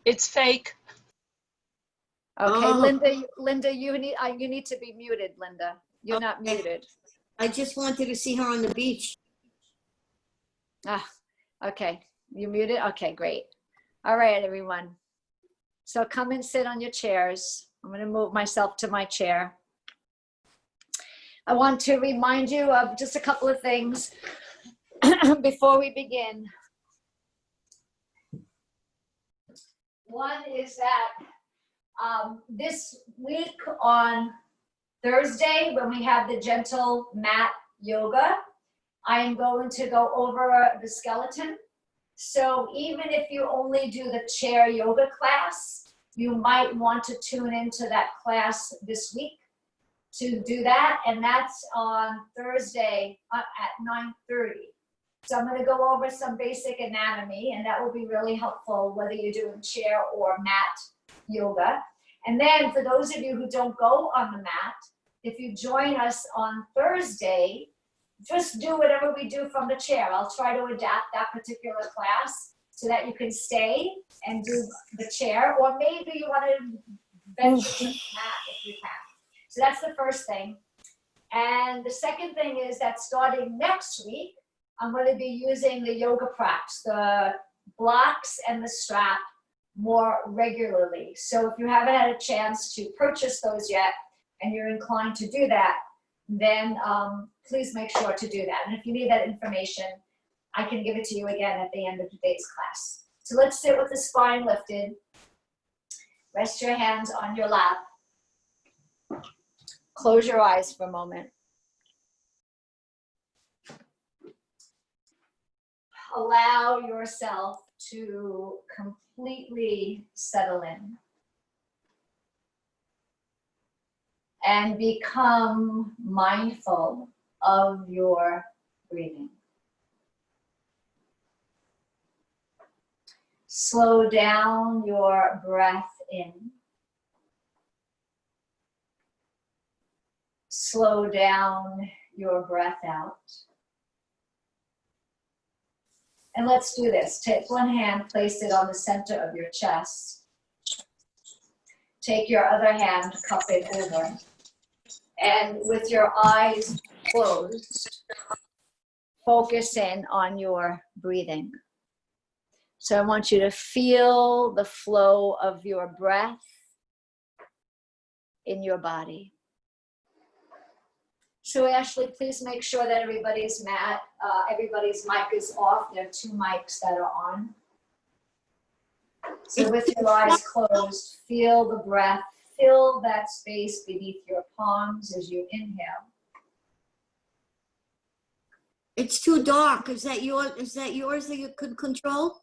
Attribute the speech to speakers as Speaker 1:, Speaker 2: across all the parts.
Speaker 1: It's fake.
Speaker 2: Okay,
Speaker 3: Oh.
Speaker 2: Linda, you need to be muted, Linda. You're not
Speaker 3: Okay.
Speaker 2: muted.
Speaker 3: I just wanted to see her on the beach.
Speaker 2: Ah, okay. You muted? Okay, great. All right, everyone. So come and sit on your chairs. I'm going to move myself to my chair. I want to remind you of just a couple of things before we begin. One is that this week on Thursday, when we have the gentle mat yoga, I am going to go over the skeleton. So even if you only do the chair yoga class, you might want to tune into that class this week to do that. And that's on Thursday at 9:30. So I'm going to go over some basic anatomy, and that will be really helpful whether you're doing chair or mat yoga. And then for those of you who don't go on the mat, if you join us on Thursday, just do whatever we do from the chair. I'll try to adapt that particular class so that you can stay and do the chair, or maybe you want to venture to the mat if you can. So that's the first thing. And the second thing is that starting next week, I'm going to be using the yoga props, the blocks and the strap, more regularly. So if you haven't had a chance to purchase those yet and you're inclined to do that, then please make sure to do that. And if you need that information, I can give it to you again at the end of today's class. So let's sit with the spine lifted. Rest your hands on your lap. Close your eyes for a moment. Allow yourself to completely settle in and become mindful of your breathing. Slow down your breath in. Slow down your breath out. And let's do this. Take one hand, place it on the center of your chest. Take your other hand, cup it over. And with your eyes closed, focus in on your breathing. So I want you to feel the flow of your breath in your body. So Ashley, please make sure that everybody's mic is off. There are 2 mics that are on. So with your eyes closed, feel the breath. Fill that space beneath your palms as you inhale.
Speaker 3: It's too dark. Is that yours that you could control?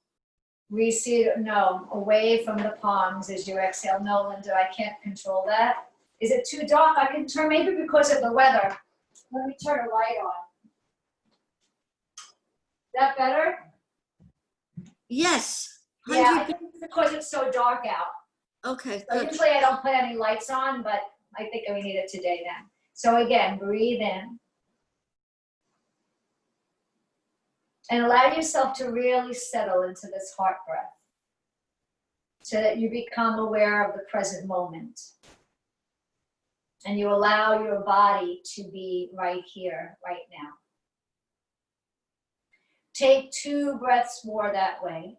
Speaker 2: Recede, no, away from the palms as you exhale. No, Linda, I can't control that. Is it too dark? I can turn, maybe because of the weather. Let me turn a light on. Is that better?
Speaker 3: Yes. 100%.
Speaker 2: Yeah, I think it's because it's so dark out.
Speaker 3: Okay.
Speaker 2: So usually I don't put any lights on, but I think we need it today then. So again, breathe in. And allow yourself to really settle into this heart breath so that you become aware of the present moment. And you allow your body to be right here, right now. Take 2 breaths more that way.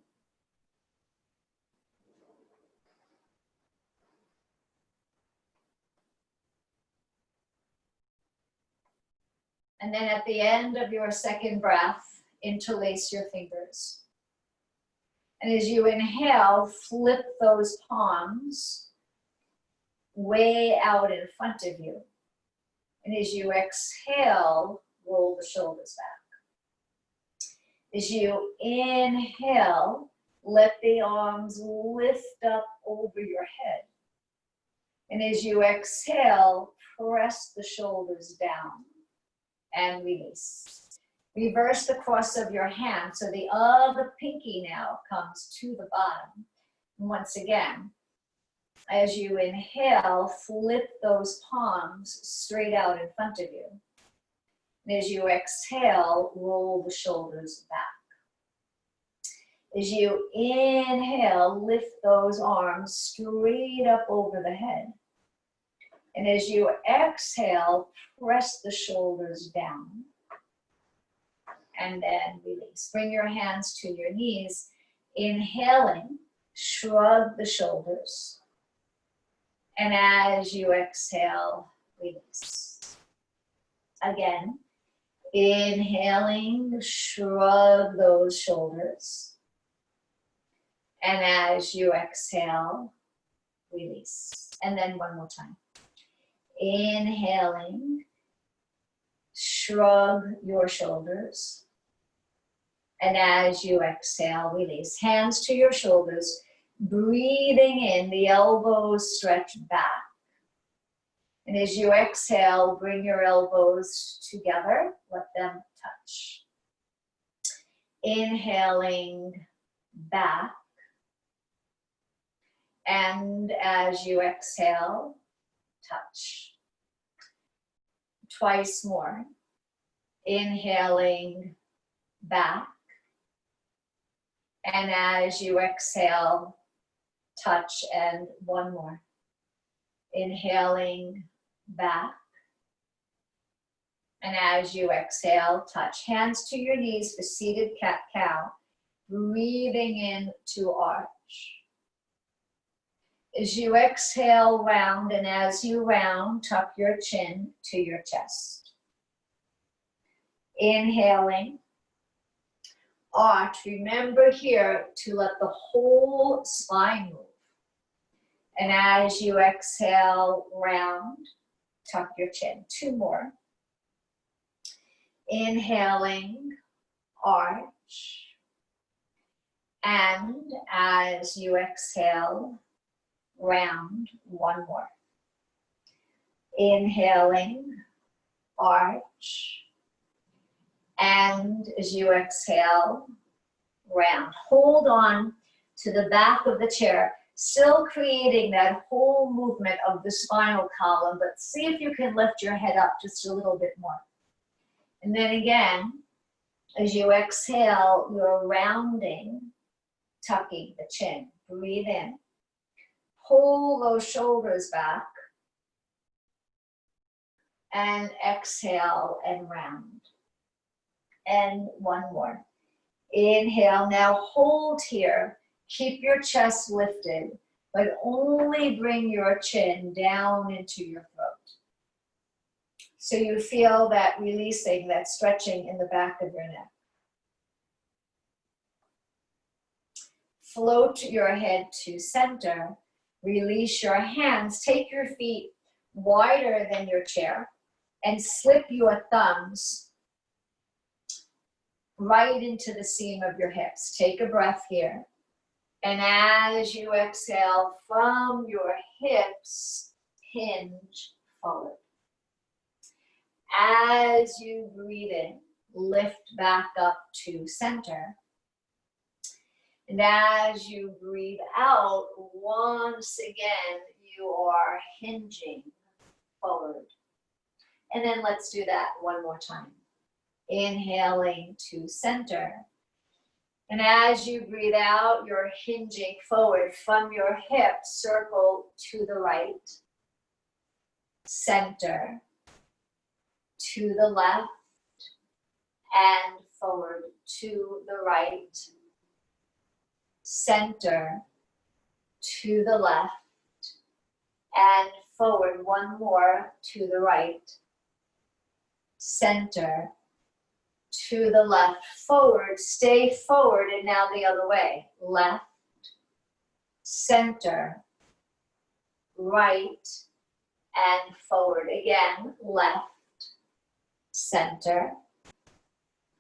Speaker 2: And then at the end of your second breath, interlace your fingers. And as you inhale, flip those palms way out in front of you. And as you exhale, roll the shoulders back. As you inhale, let the arms lift up over your head. And as you exhale, press the shoulders down and release. Reverse the cross of your hand so the other pinky now comes to the bottom. And once again, as you inhale, flip those palms straight out in front of you. And as you exhale, roll the shoulders back. As you inhale, lift those arms straight up over the head. And as you exhale, press the shoulders down. And then release. Bring your hands to your knees. Inhaling, shrug the shoulders. And as you exhale, release. Again, inhaling, shrug those shoulders. And as you exhale, release. And then one more time. Inhaling, shrug your shoulders. And as you exhale, release. Hands to your shoulders. Breathing in, the elbows stretch back. And as you exhale, bring your elbows together. Let them touch. Inhaling back. And as you exhale, touch. Twice more. Inhaling back. And as you exhale, touch. And one more. Inhaling back. And as you exhale, touch. Hands to your knees for seated cat-cow. Breathing in to arch. As you exhale, round, and as you round, tuck your chin to your chest. Inhaling, arch. Remember here to let the whole spine move. And as you exhale, round, tuck your chin. Two more. Inhaling, arch. And as you exhale, round, one more. Inhaling, arch. And as you exhale, round. Hold on to the back of the chair, still creating that whole movement of the spinal column, but see if you can lift your head up just a little bit more. And then again, as you exhale, you're rounding, tucking the chin. Breathe in. Pull those shoulders back. And exhale and round. And one more. Inhale, now hold here. Keep your chest lifted, but only bring your chin down into your throat. So you feel that releasing, that stretching in the back of your neck. Float your head to center. Release your hands. Take your feet wider than your chair and slip your thumbs right into the seam of your hips. Take a breath here. And as you exhale from your hips, hinge forward. As you breathe in, lift back up to center. And as you breathe out, once again, you are hinging forward. And then let's do that one more time. Inhaling to center. And as you breathe out, you're hinging forward from your hips, circle to the right, center, to the left, and forward to the right, center, to the left, and forward. One more, to the right, center, to the left, forward, stay forward, and now the other way. Left, center, right, and forward. Again, left, center,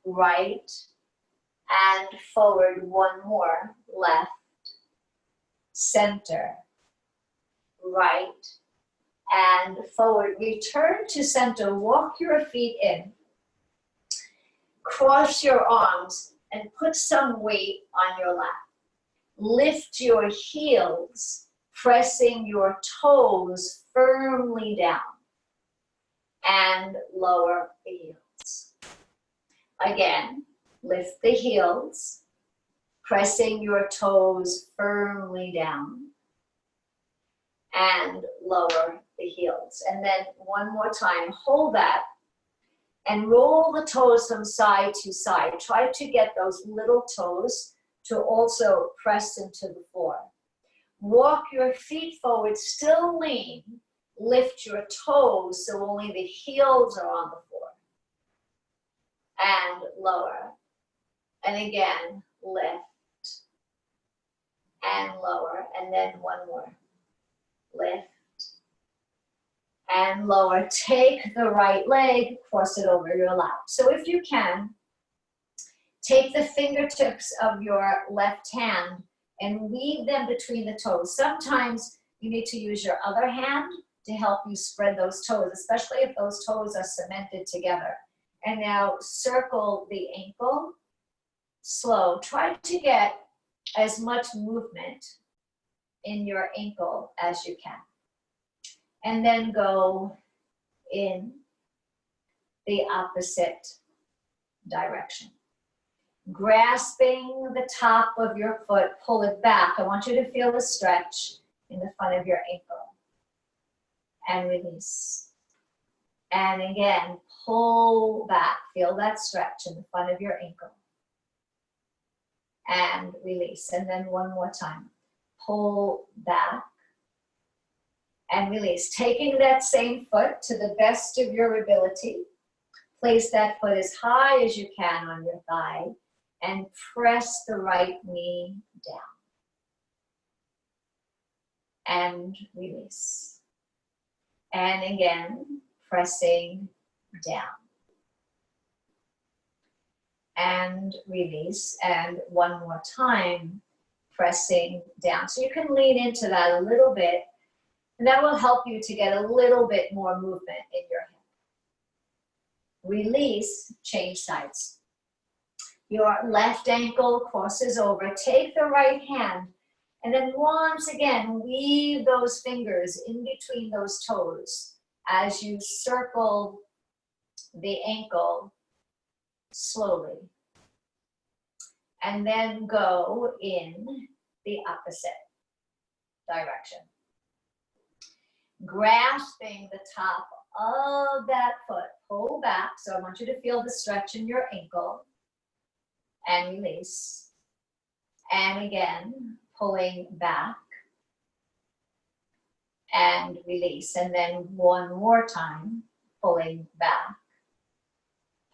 Speaker 2: right, and forward. One more. Left, center, right, and forward. Return to center. Walk your feet in. Cross your arms and put some weight on your lap. Lift your heels, pressing your toes firmly down. And lower the heels. Again, lift the heels, pressing your toes firmly down and lower the heels. And then one more time, hold that and roll the toes from side to side. Try to get those little toes to also press into the floor. Walk your feet forward, still lean. Lift your toes so only the heels are on the floor. And lower. And again, lift. And lower. And then one more. Lift. And lower. Take the right leg, cross it over your lap. So if you can, take the fingertips of your left hand and weave them between the toes. Sometimes you need to use your other hand to help you spread those toes, especially if those toes are cemented together. And now circle the ankle, slow. Try to get as much movement in your ankle as you can. And then go in the opposite direction. Grasping the top of your foot, pull it back. I want you to feel the stretch in the front of your ankle. And release. And again, pull back. Feel that stretch in the front of your ankle. And release. And then one more time. Pull back. And release. Taking that same foot to the best of your ability. Place that foot as high as you can on your thigh. And press the right knee down. And release. And again, pressing down. And release. And one more time, pressing down. So you can lean into that a little bit, and that will help you to get a little bit more movement in your hip. Release, change sides. Your left ankle crosses over. Take the right hand. And then once again, weave those fingers in between those toes as you circle the ankle slowly. And then go in the opposite direction. Grasping the top of that foot, pull back. So I want you to feel the stretch in your ankle and release. And again, pulling back and release. And then one more time, pulling back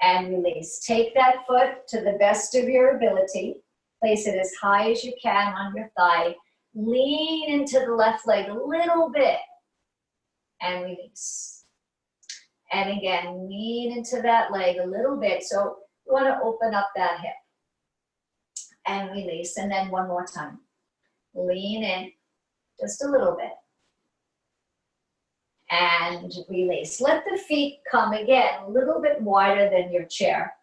Speaker 2: and release. Take that foot to the best of your ability. Place it as high as you can on your thigh. Lean into the left leg a little bit and release. And again, lean into that leg a little bit. So you want to open up that hip and release. And then one more time. Lean in just a little bit and release. Let the feet come again a little bit wider than your chair.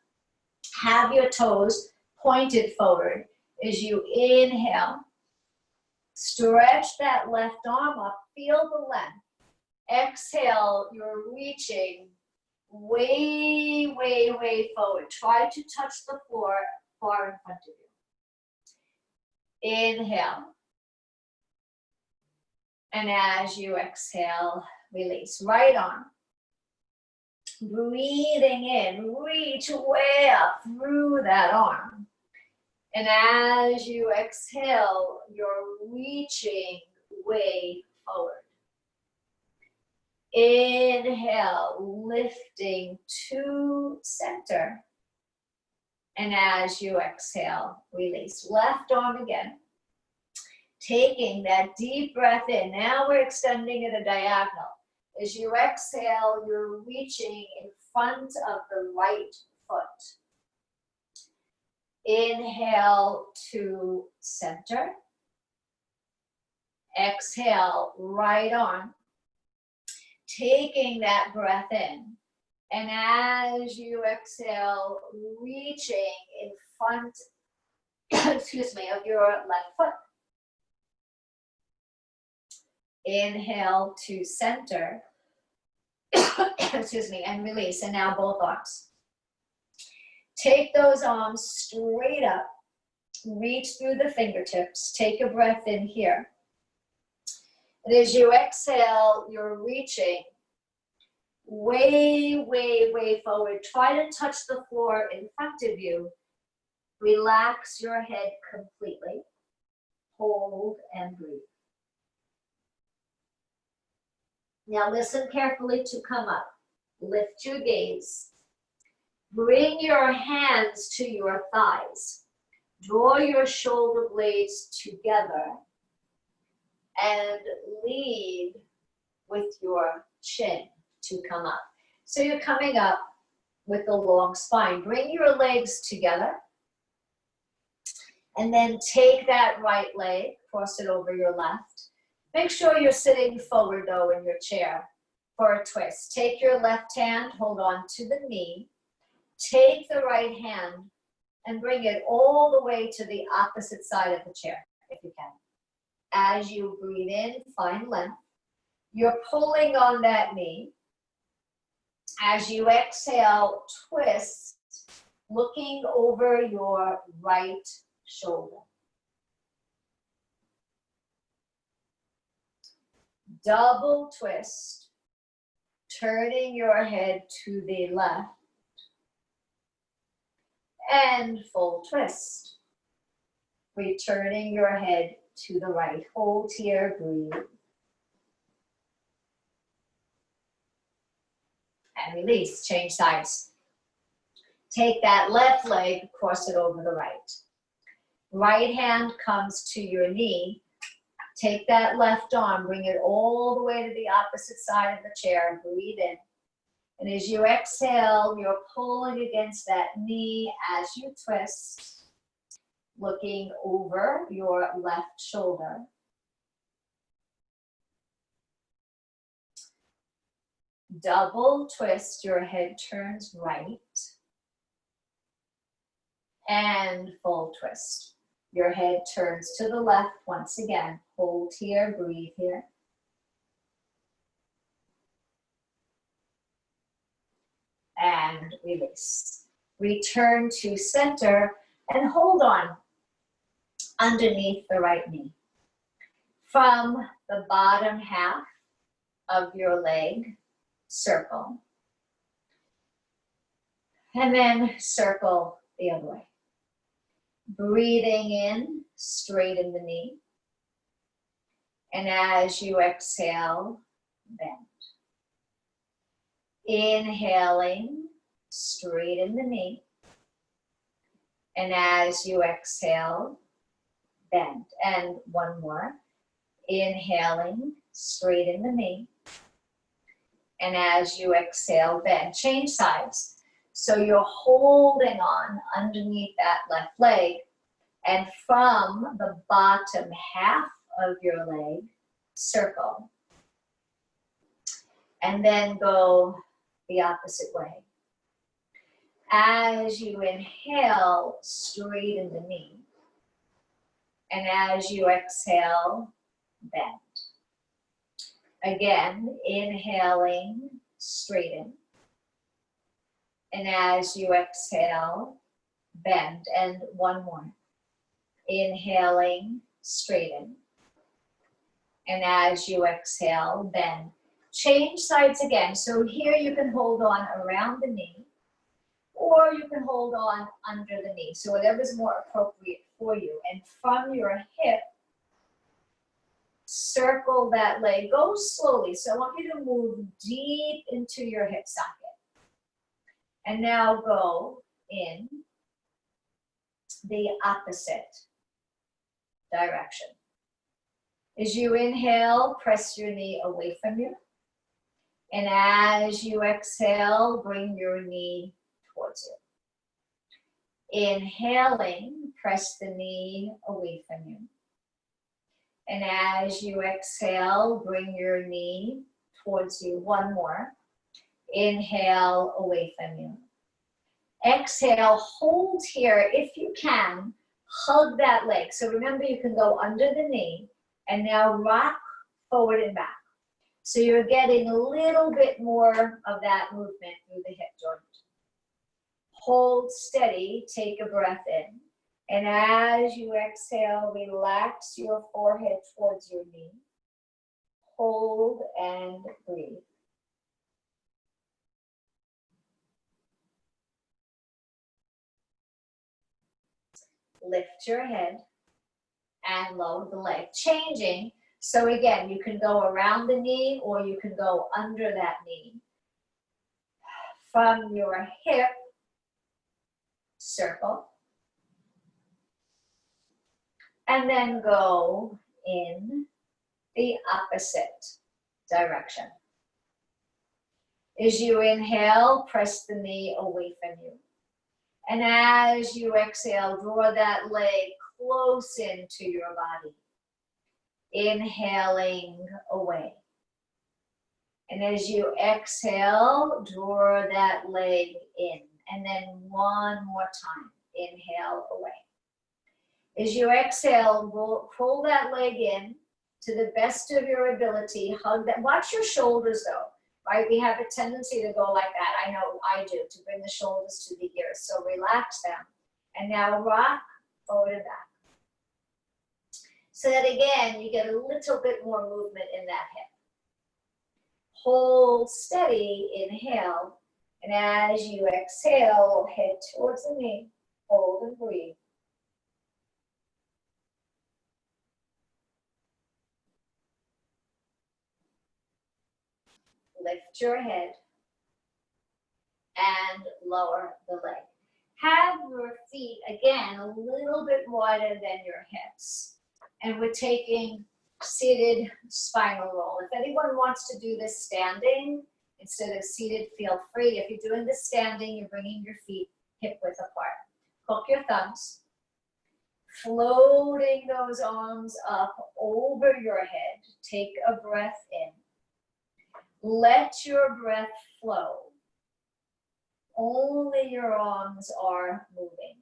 Speaker 2: Have your toes pointed forward as you inhale. Stretch that left arm up, feel the length. Exhale, you're reaching way, way, way forward. Try to touch the floor far in front of you. Inhale. And as you exhale, release. Right arm. Breathing in, reach way up through that arm. And as you exhale, you're reaching way forward. Inhale, lifting to center. And as you exhale, release. Left arm again. Taking that deep breath in. Now we're extending it a diagonal. As you exhale, you're reaching in front of the right foot. Inhale to center. Exhale, right arm. Taking that breath in. And as you exhale, reaching in front, excuse me, of your left foot. Inhale to center, excuse me, and release. And now both arms. Take those arms straight up. reach through the fingertips. Take a breath in here. And as you exhale, you're reaching way, way, way forward. Try to touch the floor in front of you. Relax your head completely. Hold and breathe. Now listen carefully to come up. Lift your gaze. Bring your hands to your thighs. Draw your shoulder blades together and lead with your chin to come up. So you're coming up with a long spine. Bring your legs together and then take that right leg, cross it over your left. Make sure you're sitting forward though in your chair for a twist. Take your left hand, hold on to the knee. Take the right hand and bring it all the way to the opposite side of the chair, if you can. As you breathe in, find length. You're pulling on that knee. As you exhale, twist, looking over your right shoulder. Double twist, turning your head to the left. And full twist. Returning your head to the right. Hold here, breathe. And release, change sides. Take that left leg, cross it over the right. Right hand comes to your knee. Take that left arm, bring it all the way to the opposite side of the chair. Breathe in. And as you exhale, you're pulling against that knee as you twist, looking over your left shoulder. Double twist, your head turns right. And full twist. Your head turns to the left once again. Hold here, breathe here. And release. Return to center and hold on underneath the right knee. From the bottom half of your leg, circle. And then circle the other way. Breathing in, straighten the knee. And as you exhale, bend. Inhaling, straighten the knee. And as you exhale, bend. And one more. Inhaling, straighten the knee. And as you exhale, bend. Change sides. So you're holding on underneath that left leg. And from the bottom half of your leg, circle. And then go the opposite way. As you inhale, straighten the knee. And as you exhale, bend. Again, inhaling, straighten. And as you exhale, bend. And one more. Inhaling, straighten. And as you exhale, bend. Change sides again. So here you can hold on around the knee, or you can hold on under the knee. So whatever's more appropriate for you. And from your hip, circle that leg. Go slowly. So I want you to move deep into your hip socket. And now go in the opposite direction. As you inhale, press your knee away from you. And as you exhale, bring your knee towards you. Inhaling, press the knee away from you. And as you exhale, bring your knee towards you. One more. Inhale, away from you. Exhale, hold here if you can. Hug that leg. So remember, you can go under the knee and now rock forward and back. So you're getting a little bit more of that movement through the hip joint. Hold steady, take a breath in. And as you exhale, relax your forehead towards your knee. Hold and breathe. Lift your head and lower the leg, changing. So again, you can go around the knee or you can go under that knee. From your hip, circle. And then go in the opposite direction. As you inhale, press the knee away from you. And as you exhale, draw that leg close into your body. Inhaling away. And as you exhale, draw that leg in. And then one more time, inhale away. As you exhale, pull that leg in to the best of your ability. Hug that. Watch your shoulders though, right? We have a tendency to go like that. I know I do, to bring the shoulders to the ears. So relax them. And now rock forward and back. So that again, you get a little bit more movement in that hip. Hold steady, inhale. And as you exhale, head towards the knee. Hold and breathe. Lift your head and lower the leg. Have your feet, again, a little bit wider than your hips. And we're taking seated spinal roll. If anyone wants to do this standing instead of seated, feel free. If you're doing this standing, you're bringing your feet hip width apart. Hook your thumbs. Floating those arms up over your head. Take a breath in. Let your breath flow. Only your arms are moving.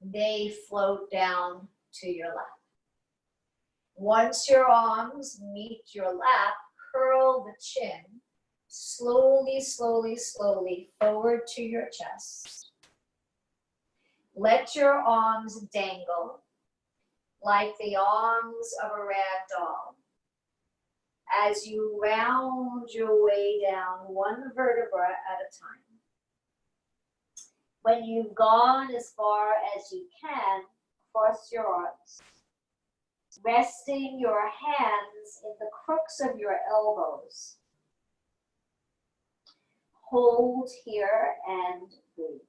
Speaker 2: They float down to your lap. Once your arms meet your lap, curl the chin. Slowly, slowly, slowly forward to your chest. Let your arms dangle like the arms of a rag doll. As you round your way down one vertebra at a time. When you've gone as far as you can, cross your arms. Resting your hands in the crooks of your elbows. Hold here and breathe.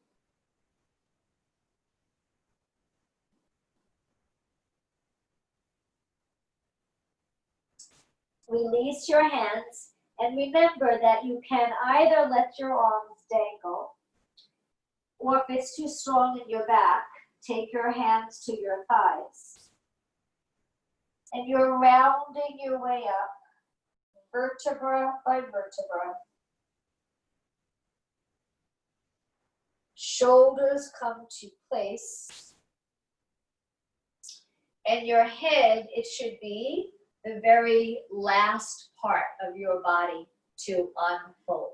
Speaker 2: Release your hands and remember that you can either let your arms dangle, or if it's too strong in your back, take your hands to your thighs. And you're rounding your way up, vertebra by vertebra. Shoulders come to place. And your head, it should be the very last part of your body to unfold.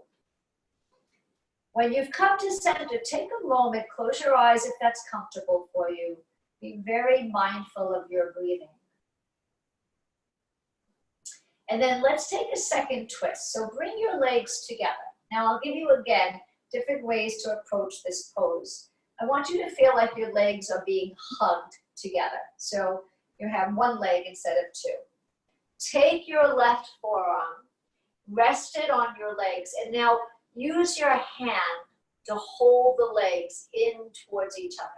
Speaker 2: When you've come to center, take a moment, close your eyes if that's comfortable for you. Be very mindful of your breathing. And then let's take a second twist. So bring your legs together. Now I'll give you again different ways to approach this pose. I want you to feel like your legs are being hugged together. So you have one leg instead of two. Take your left forearm, rest it on your legs, and now use your hand to hold the legs in towards each other.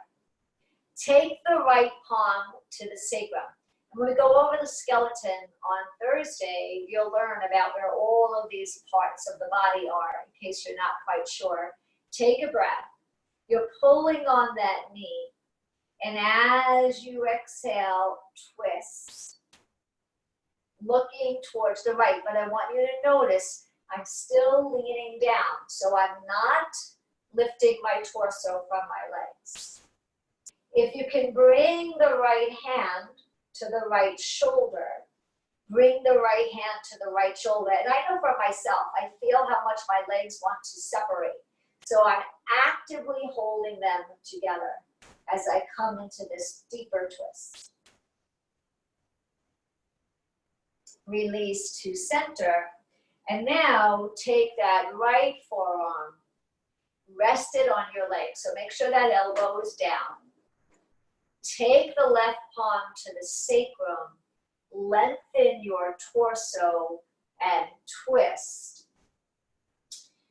Speaker 2: Take the right palm to the sacrum. I'm going to go over the skeleton on Thursday. You'll learn about where all of these parts of the body are, in case you're not quite sure. Take a breath. You're pulling on that knee. And as you exhale, twist. Looking towards the right, but I want you to notice I'm still leaning down, so I'm not lifting my torso from my legs. If you can bring the right hand to the right shoulder, bring the right hand to the right shoulder. And I know for myself, I feel how much my legs want to separate. So I'm actively holding them together. as I come into this deeper twist. Release to center. And now take that right forearm, rest it on your leg. So make sure that elbow is down. Take the left palm to the sacrum, lengthen your torso and twist.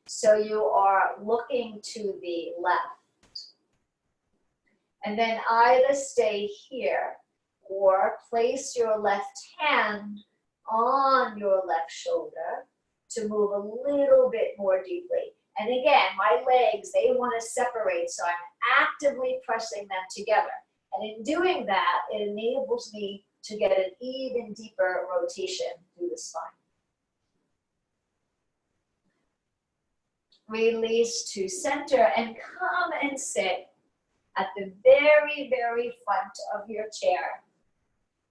Speaker 2: So you are looking to the left. And then either stay here or place your left hand on your left shoulder to move a little bit more deeply. And again, my legs, they want to separate, so I'm actively pressing them together. And in doing that, it enables me to get an even deeper rotation through the spine. Release to center and come and sit at the very, very front of your chair.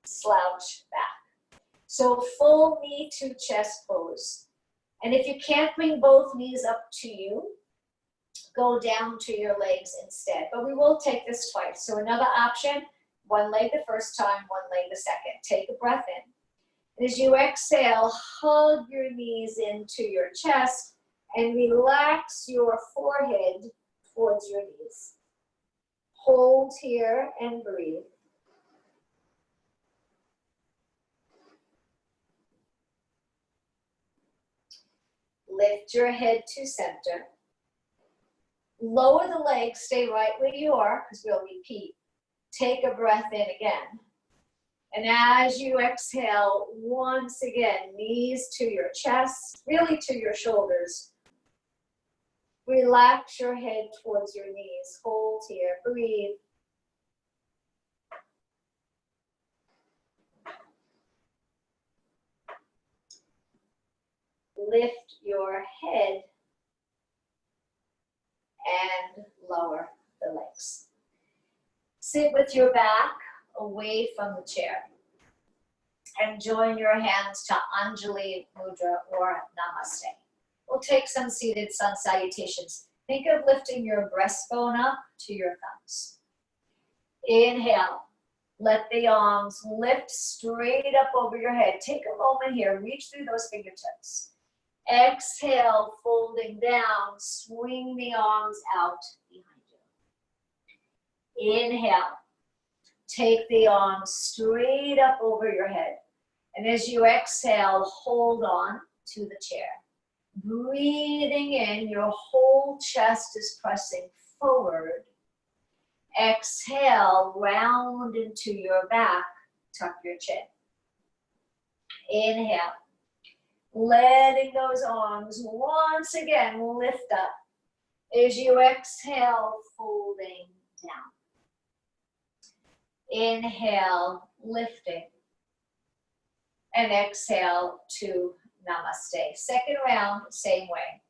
Speaker 2: Slouch back. So full knee to chest pose. And if you can't bring both knees up to you, go down to your legs instead. But we will take this twice. So another option, one leg the first time, one leg the second. Take a breath in. And as you exhale, hug your knees into your chest and relax your forehead towards your knees. Hold here and breathe. Lift your head to center. Lower the legs, stay right where you are, because we'll repeat. Take a breath in again. And as you exhale, once again, knees to your chest, really to your shoulders. Relax your head towards your knees. Hold here, breathe. Lift your head and lower the legs. Sit with your back away from the chair and join your hands to Anjali Mudra or Namaste. We'll take some seated sun salutations. Think of lifting your breastbone up to your thumbs. Inhale. Let the arms lift straight up over your head. Take a moment here. Reach through those fingertips. Exhale, folding down. Swing the arms out behind you. Inhale. Take the arms straight up over your head. And as you exhale, hold on to the chair. Breathing in, your whole chest is pressing forward. Exhale, round into your back, tuck your chin. Inhale, letting those arms once again lift up. As you exhale, folding down. Inhale, lifting. And exhale to Namaste. Second round, same way.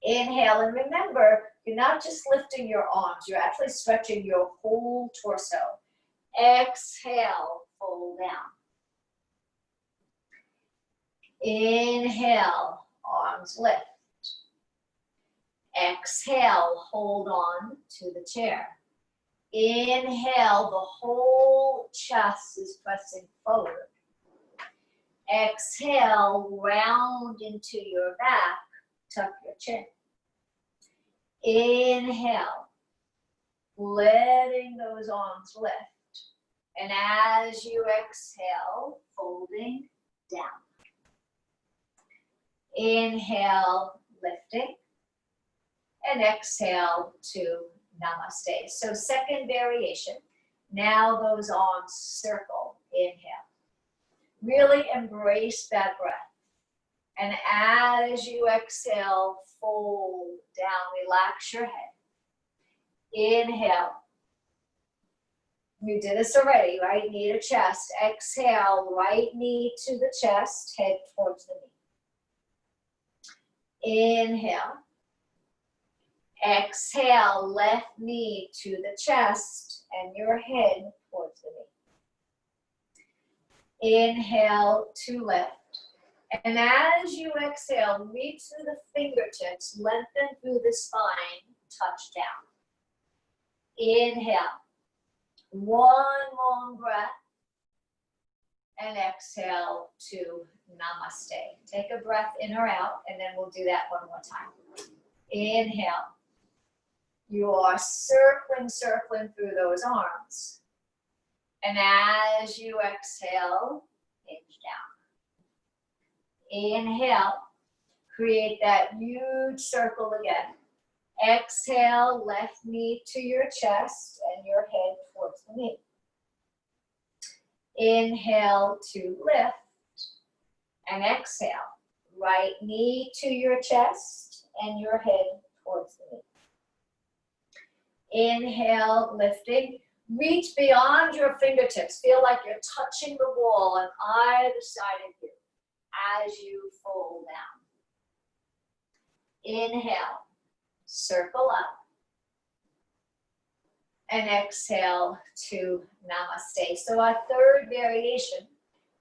Speaker 2: Inhale, and remember, you're not just lifting your arms, you're actually stretching your whole torso. Exhale, fold down. Inhale, arms lift. Exhale, hold on to the chair. Inhale, the whole chest is pressing forward. Exhale, round into your back, tuck your chin. Inhale, letting those arms lift. And as you exhale, folding down. Inhale, lifting. And exhale to Namaste. So second variation. Now those arms circle. Inhale. Really embrace that breath. And as you exhale, fold down, relax your head. Inhale. You did this already, right? Knee to chest. Exhale, right knee to the chest, head towards the knee. Inhale. Exhale, left knee to the chest and your head towards the knee. Inhale to lift. And as you exhale, reach through the fingertips, lengthen through the spine, touch down. Inhale. One long breath. And exhale to namaste. Take a breath in or out, and then we'll do that one more time. Inhale. You are circling through those arms. And as you exhale, hinge down. Inhale. Create that huge circle again. Exhale, left knee to your chest and your head towards the knee. Inhale to lift and exhale. Right knee to your chest and your head towards the knee. Inhale, lifting. Reach beyond your fingertips. Feel like you're touching the wall on either side of you as you fold down. Inhale, circle up. And exhale to namaste. So our third variation,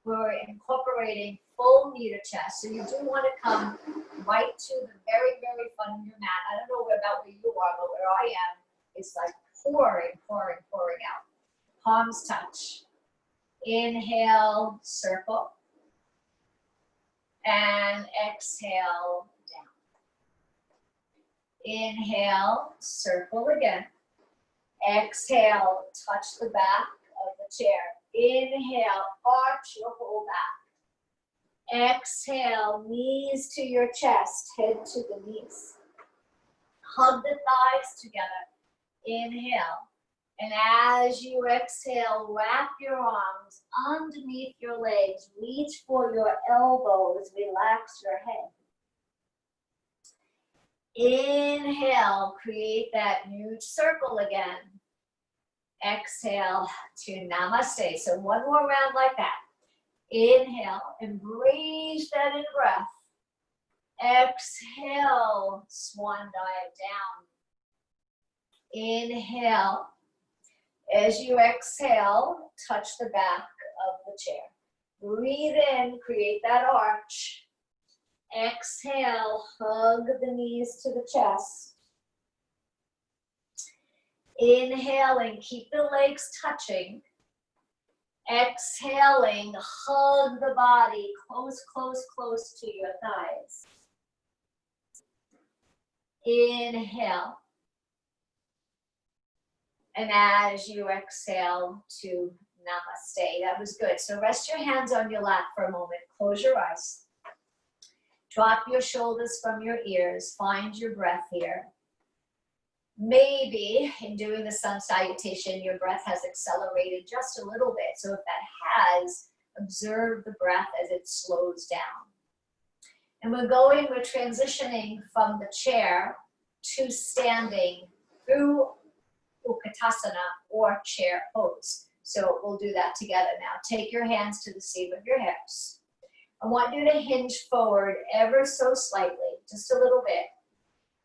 Speaker 2: we're incorporating full knee to chest. So you do want to come right to the very, very front of your mat. I don't know about where you are, but where I am, it's like pouring out. Palms touch. Inhale, circle. And exhale, down. Inhale, circle again. Exhale, touch the back of the chair. Inhale, arch your whole back. Exhale, knees to your chest, head to the knees. Hug the thighs together. Inhale. And as you exhale, wrap your arms underneath your legs. Reach for your elbows. Relax your head. Inhale, create that huge circle again. Exhale to namaste. So one more round like that. Inhale, embrace that in breath. Exhale, swan dive down. Inhale. As you exhale, touch the back of the chair. Breathe in, create that arch. Exhale, hug the knees to the chest. Inhaling, keep the legs touching. Exhaling, hug the body close to your thighs. Inhale. And as you exhale to namaste, that was good. So rest your hands on your lap for a moment. Close your eyes. Drop your shoulders from your ears. Find your breath here. Maybe in doing the sun salutation, your breath has accelerated just a little bit. So if that has, observe the breath as it slows down. And we're transitioning from the chair to standing through Utkatasana or chair pose. So we'll do that together now. Take your hands to the seam of your hips. I want you to hinge forward ever so slightly, just a little bit.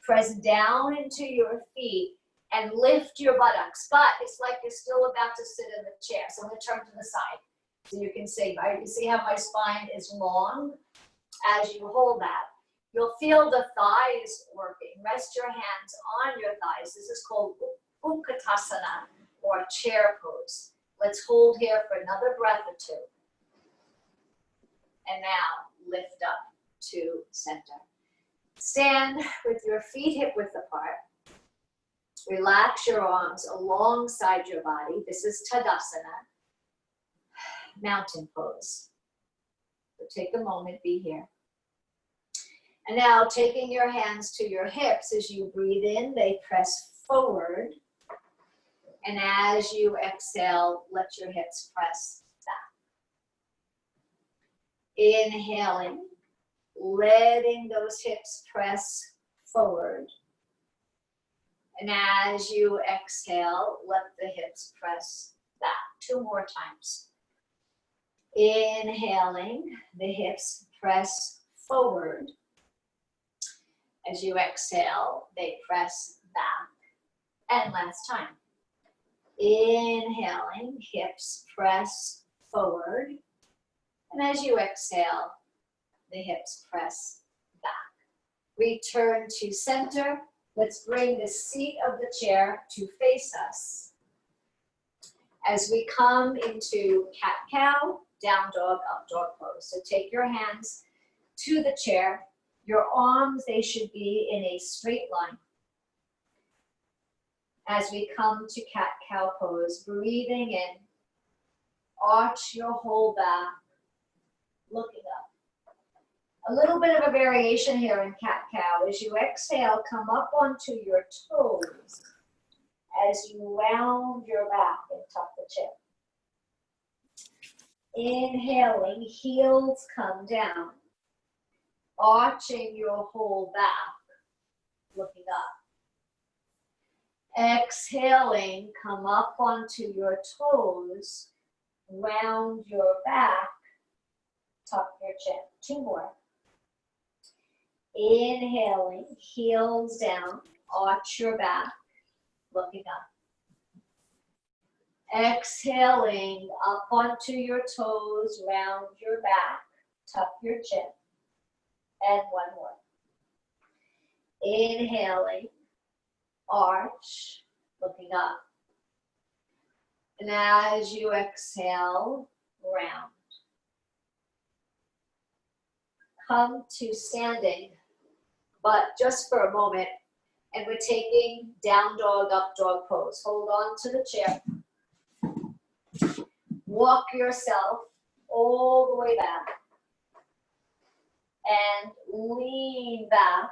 Speaker 2: Press down into your feet and lift your buttocks. But it's like you're still about to sit in the chair. So I'm going to turn to the side so you can see, right? You see how my spine is long? As you hold that, you'll feel the thighs working. Rest your hands on your thighs. This is called Utkatasana or chair pose. Let's hold here for another breath or two. And now lift up to center. Stand with your feet hip width apart. Relax your arms alongside your body. This is Tadasana, mountain pose. So take a moment, be here. And now taking your hands to your hips, as you breathe in, they press forward. And as you exhale, let your hips press back. Inhaling, letting those hips press forward. And as you exhale, let the hips press back. 2 more times. Inhaling, the hips press forward. As you exhale, they press back. And last time. Inhaling, hips press forward. And as you exhale, the hips press back. Return to center. Let's bring the seat of the chair to face us. As we come into cat-cow, down dog, up dog pose. So take your hands to the chair. Your arms, they should be in a straight line. As we come to cat-cow pose, breathing in, arch your whole back, looking up. A little bit of a variation here in cat-cow. As you exhale, come up onto your toes as you round your back and tuck the chin. Inhaling, heels come down, arching your whole back, looking up. Exhaling, come up onto your toes, round your back, tuck your chin. 2 more. Inhaling, heels down, arch your back, looking up. Exhaling, up onto your toes, round your back, tuck your chin. And 1 more. Inhaling, arch, looking up. And as you exhale, round. Come to standing, but just for a moment, and we're taking down dog, up dog pose. Hold on to the chair. Walk yourself all the way back and lean back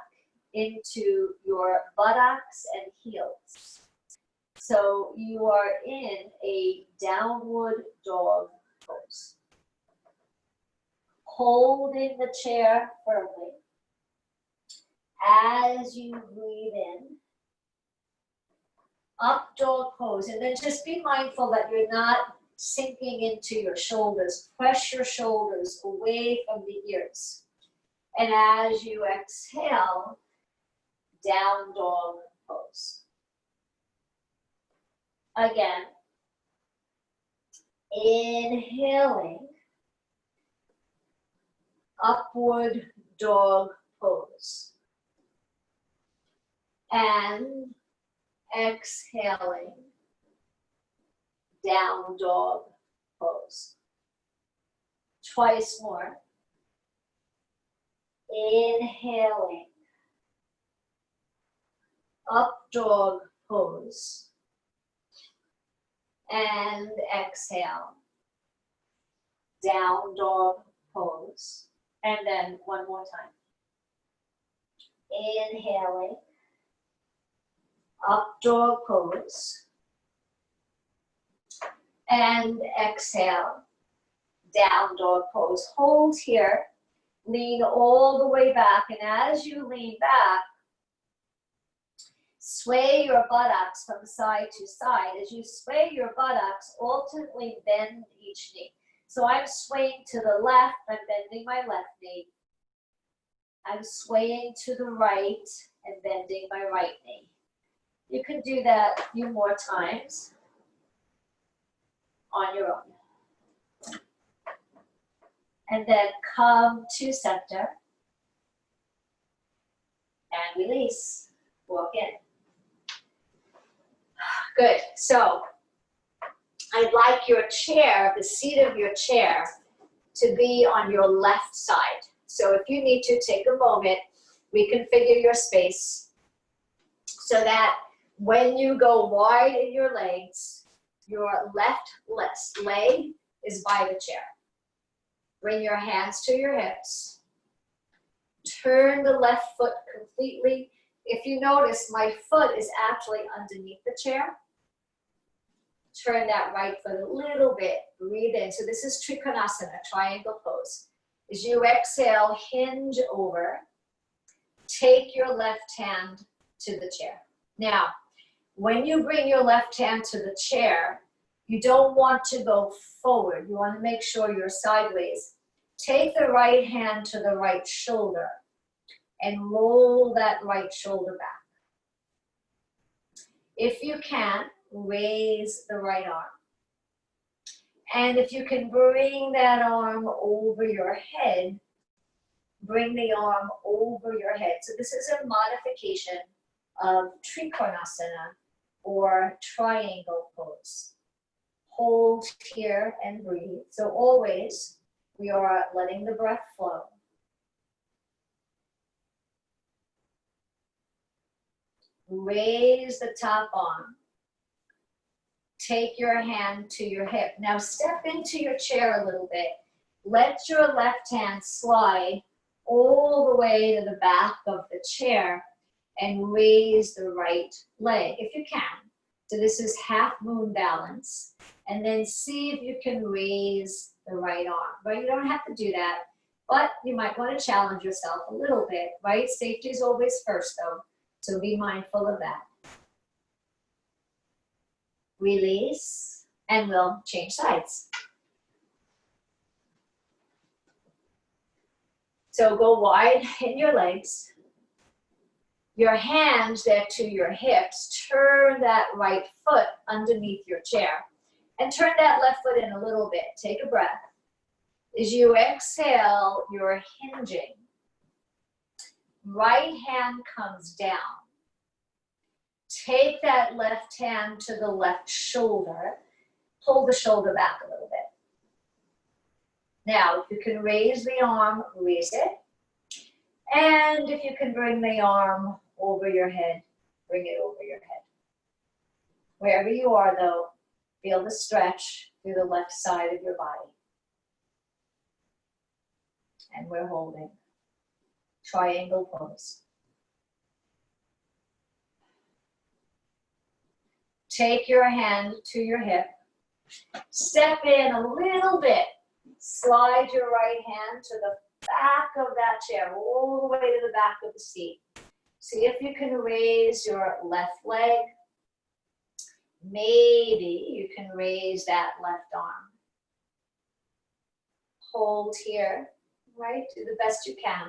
Speaker 2: into your buttocks and heels. So you are in a downward dog pose. Holding the chair firmly. As you breathe in, up dog pose, and then just be mindful that you're not sinking into your shoulders. Press your shoulders away from the ears. And as you exhale, down dog pose. Again, inhaling, upward dog pose. And exhaling, down dog pose. Twice more. Inhaling, up dog pose. And exhale, down dog pose. And then 1 more time. Inhaling, up dog pose. And exhale, down dog pose. Hold here, lean all the way back, and as you lean back, sway your buttocks from side to side. As you sway your buttocks, alternately bend each knee. So I'm swaying to the left, I'm bending my left knee. I'm swaying to the right and bending my right knee. You can do that a few more times on your own. And then come to center and release. Walk in. Good. So I'd like your chair, the seat of your chair, to be on your left side. So if you need to take a moment, reconfigure your space so that when you go wide in your legs, your left leg is by the chair. Bring your hands to your hips. Turn the left foot completely. If you notice, my foot is actually underneath the chair. Turn that right foot a little bit. Breathe in. So this is Trikonasana, triangle pose. As you exhale, hinge over. Take your left hand to the chair. Now, when you bring your left hand to the chair, you don't want to go forward. You want to make sure you're sideways. Take the right hand to the right shoulder and roll that right shoulder back. If you can, raise the right arm. And if you can bring that arm over your head, bring the arm over your head. So this is a modification of Trikonasana or triangle pose. Hold here and breathe. So always we are letting the breath flow. Raise the top arm. Take your hand to your hip. Now step into your chair a little bit. Let your left hand slide all the way to the back of the chair and raise the right leg if you can. So this is half moon balance. And then see if you can raise the right arm, right? You don't have to do that, but you might want to challenge yourself a little bit, right? Safety is always first though, so be mindful of that. Release, and we'll change sides. So go wide in your legs. Your hands there to your hips. Turn that right foot underneath your chair. And turn that left foot in a little bit. Take a breath. As you exhale, you're hinging. Right hand comes down. Take that left hand to the left shoulder. Pull the shoulder back a little bit. Now, if you can raise the arm, raise it. And if you can bring the arm over your head, bring it over your head. Wherever you are though, feel the stretch through the left side of your body. And we're holding. Triangle pose. Take your hand to your hip. Step in a little bit. Slide your right hand to the back of that chair, all the way to the back of the seat. See if you can raise your left leg. Maybe you can raise that left arm. Hold here, right? Do the best you can.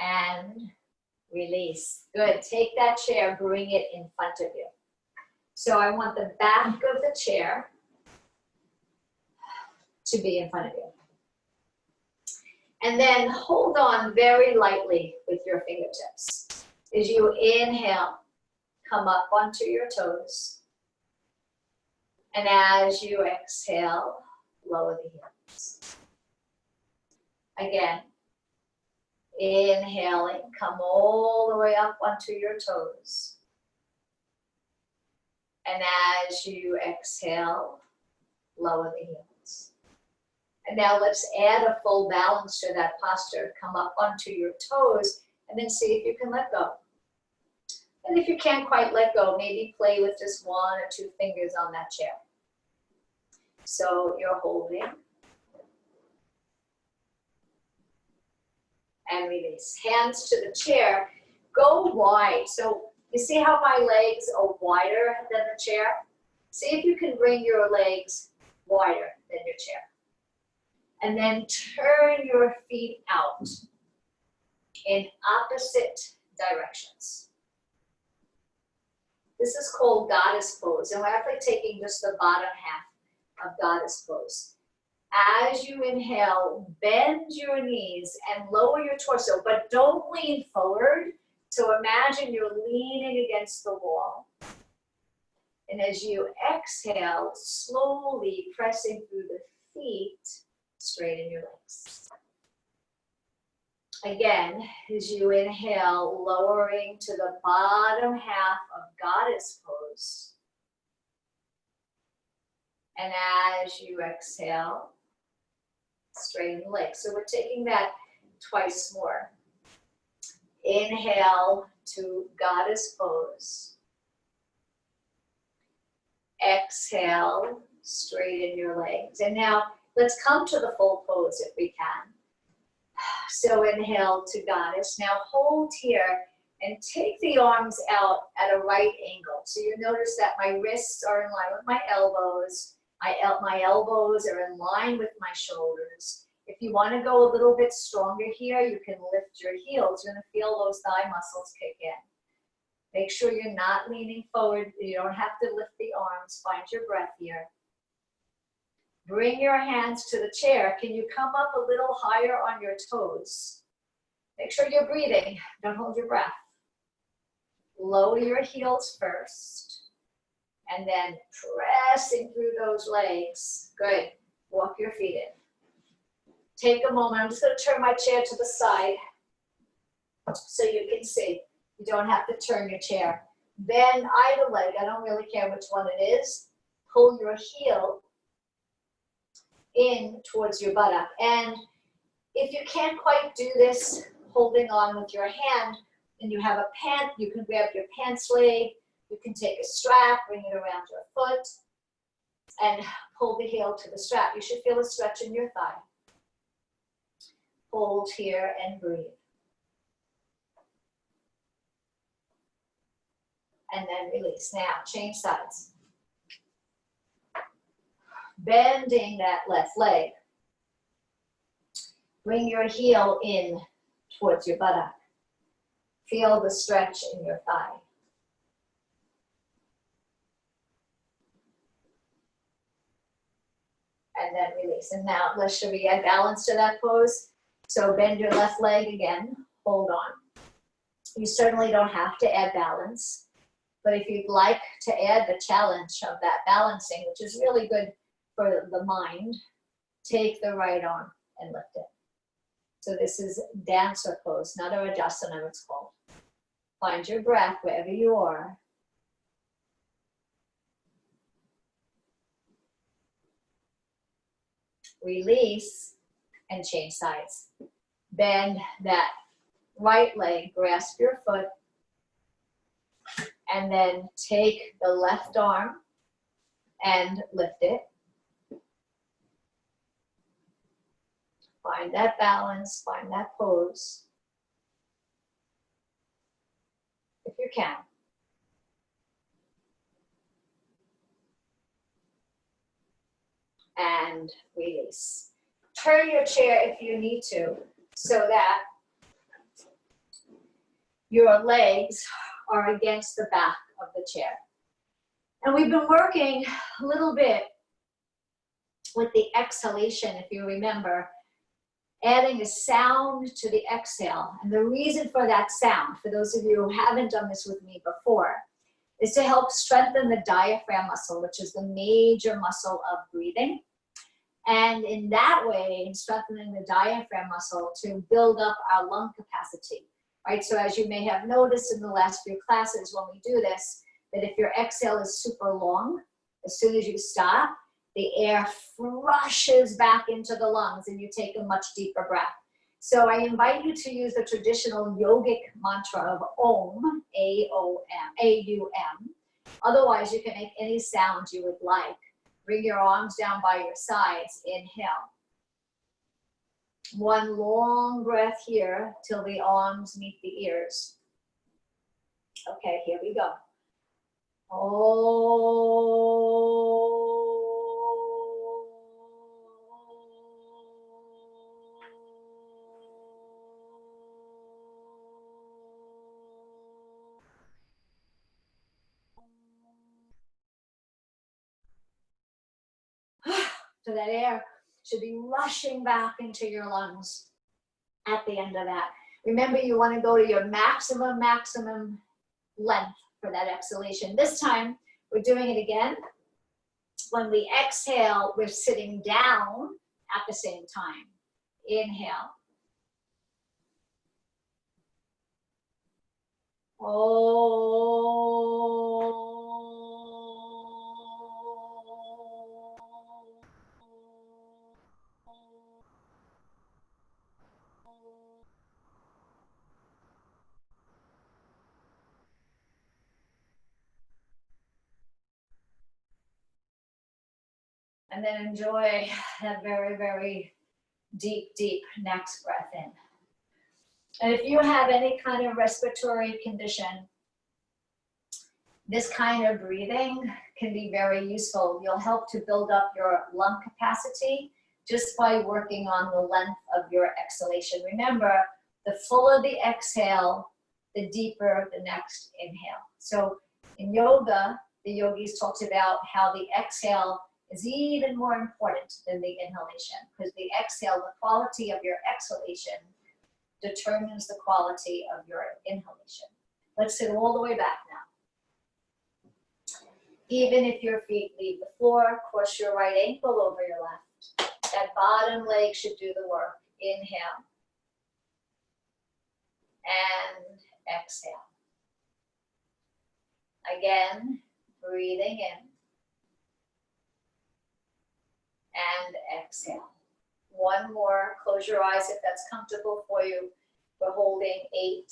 Speaker 2: And release. Good. Take that chair, bring it in front of you. So I want the back of the chair to be in front of you. And then hold on very lightly with your fingertips. As you inhale, come up onto your toes. And as you exhale, lower the heels. Again, inhaling, come all the way up onto your toes. And as you exhale, lower the heels. And now let's add a full balance to that posture. Come up onto your toes and then see if you can let go. And if you can't quite let go, maybe play with just 1 or 2 fingers on that chair. So you're holding. And release. Hands to the chair. Go wide. So you see how my legs are wider than the chair? See if you can bring your legs wider than your chair. And then turn your feet out in opposite directions. This is called goddess pose. And we're actually taking just the bottom half of goddess pose. As you inhale, bend your knees and lower your torso, but don't lean forward. So imagine you're leaning against the wall. And as you exhale, slowly pressing through the feet, straighten your legs. Again, as you inhale, lowering to the bottom half of goddess pose. And as you exhale, straighten the legs. So we're taking that twice more. Inhale to goddess pose. Exhale, straighten your legs. And now let's come to the full pose if we can. So inhale to goddess. Now hold here and take the arms out at a right angle. So you notice that my wrists are in line with my elbows. My elbows are in line with my shoulders. If you want to go a little bit stronger here, you can lift your heels. You're going to feel those thigh muscles kick in. Make sure you're not leaning forward. You don't have to lift the arms. Find your breath here. Bring your hands to the chair. Can you come up a little higher on your toes? Make sure you're breathing. Don't hold your breath. Lower your heels first. And then pressing through those legs. Good. Walk your feet in. Take a moment. I'm just going to turn my chair to the side so you can see. You don't have to turn your chair. Bend either leg. I don't really care which one it is. Pull your heel in towards your buttock. And if you can't quite do this holding on with your hand and you have a pant, you can grab your pants leg. You can take a strap, bring it around your foot, and pull the heel to the strap. You should feel a stretch in your thigh. Hold here and breathe. And then release. Now, change sides. Bending that left leg. Bring your heel in towards your buttock. Feel the stretch in your thigh. And then release. And now, should we add balance to that pose? So bend your left leg again. Hold on. You certainly don't have to add balance. But if you'd like to add the challenge of that balancing, which is really good for the mind, take the right arm and lift it. So this is dancer pose, not a Rajasana, it's called. Find your breath wherever you are. Release and change sides. Bend that right leg, grasp your foot, and then take the left arm and lift it. Find that balance, find that pose, if you can. And release. Turn your chair if you need to, so that your legs are against the back of the chair. And we've been working a little bit with the exhalation, if you remember, adding a sound to the exhale. And the reason for that sound, for those of you who haven't done this with me before, is to help strengthen the diaphragm muscle, which is the major muscle of breathing. And in that way, in strengthening the diaphragm muscle to build up our lung capacity, right? So as you may have noticed in the last few classes when we do this, that if your exhale is super long, as soon as you stop, the air flushes back into the lungs and you take a much deeper breath. So I invite you to use the traditional yogic mantra of Om, A-O-M, A-U-M. Otherwise, you can make any sound you would like. Bring your arms down by your sides. Inhale. One long breath here till the arms meet the ears. Okay, here we go. So that air should be rushing back into your lungs at the end of that. Remember, you want to go to your maximum length for that exhalation. This time, we're doing it again. When we exhale, we're sitting down at the same time. Inhale. And then enjoy that very, very deep, deep next breath in. And if you have any kind of respiratory condition, this kind of breathing can be very useful. You'll help to build up your lung capacity just by working on the length of your exhalation. Remember, the fuller the exhale, the deeper the next inhale. So in yoga, the yogis talked about how the exhale is even more important than the inhalation, because the exhale, the quality of your exhalation determines the quality of your inhalation. Let's sit all the way back now. Even if your feet leave the floor, cross your right ankle over your left. That bottom leg should do the work. Inhale and exhale. Again, breathing in and exhale. One more, close your eyes if that's comfortable for you. We're holding 8,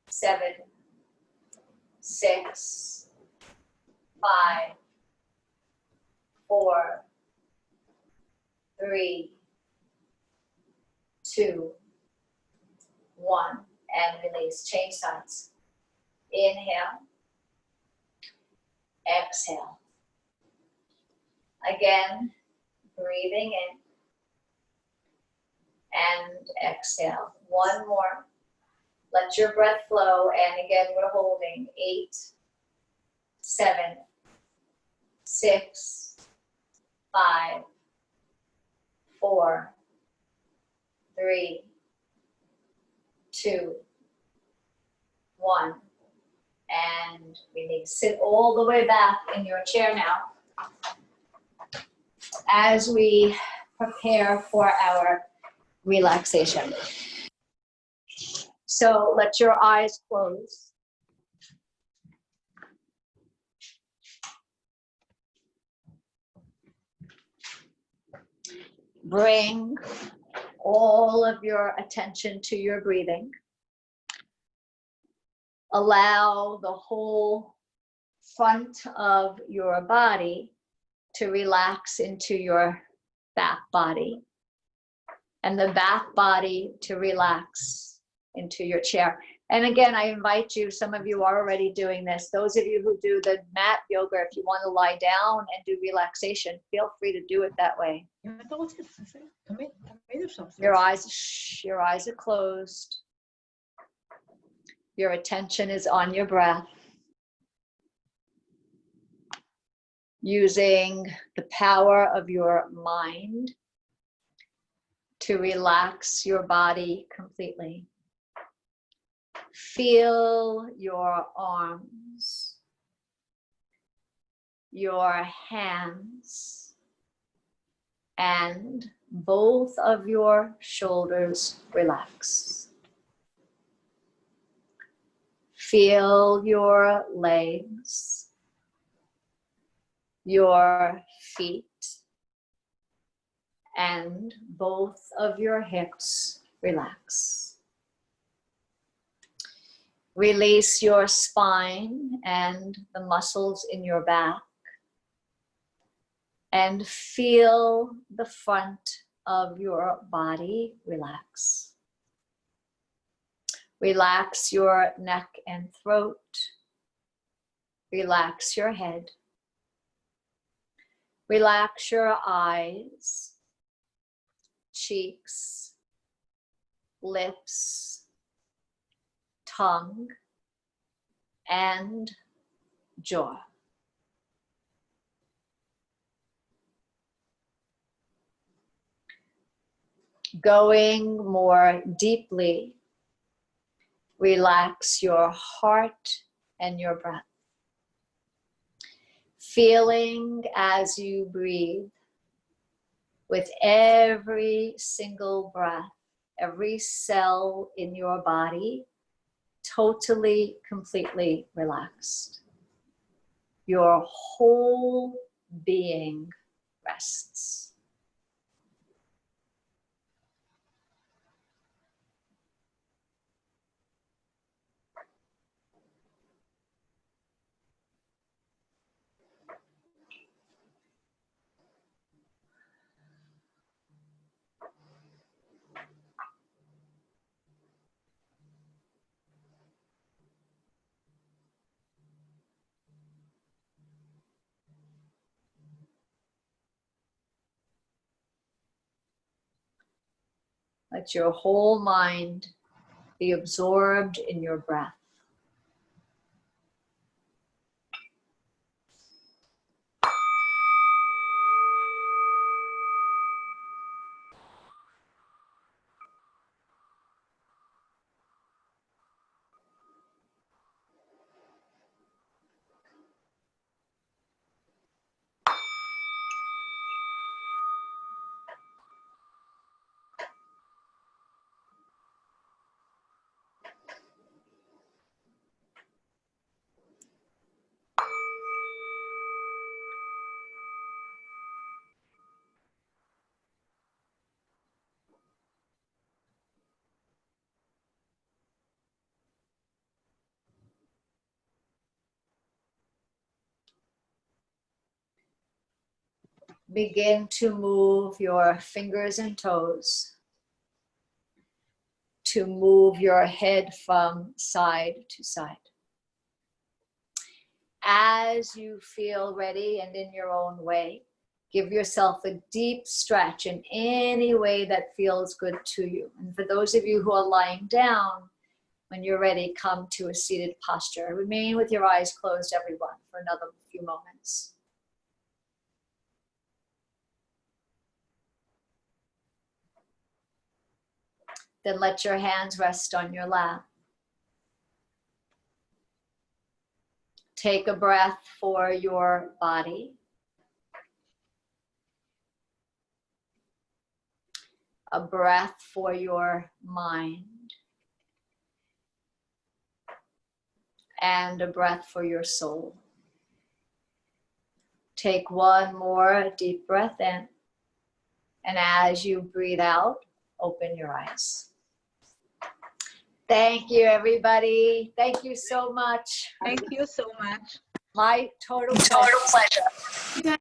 Speaker 2: 7, 6, 5, 4, 3, 2, 1, and release. Change sides. Inhale, exhale. Again, breathing in and exhale. One more. Let your breath flow, and again, we're holding 8, 7, 6, 5, 4, 3, 2, 1, and release. Sit all the way back in your chair now as we prepare for our relaxation. So let your eyes close. Bring all of your attention to your breathing. Allow the whole front of your body to relax into your back body, and the back body to relax into your chair. And again, I invite you, some of you are already doing this. Those of you who do the mat yoga, if you want to lie down and do relaxation, feel free to do it that way. Your eyes are closed. Your attention is on your breath. Using the power of your mind to relax your body completely. Feel your arms, your hands, and both of your shoulders relax. Feel your legs, your feet, and both of your hips relax. Release your spine and the muscles in your back, and feel the front of your body relax. Relax your neck and throat. Relax your head. Relax your eyes, cheeks, lips, tongue, and jaw. Going more deeply, relax your heart and your breath. Feeling as you breathe, with every single breath, every cell in your body totally, completely relaxed. Your whole being rests. Let your whole mind be absorbed in your breath. begin to move your fingers and toes, to move your head from side to side. As you feel ready and in your own way, give yourself a deep stretch in any way that feels good to you. And for those of you who are lying down, when you're ready, come to a seated posture. Remain with your eyes closed, everyone, for another few moments. Then let your hands rest on your lap. Take a breath for your body. A breath for your mind. And a breath for your soul. Take one more deep breath in. And as you breathe out, open your eyes. Thank you, everybody. Thank you so much.
Speaker 1: Thank you so much.
Speaker 2: My total pleasure.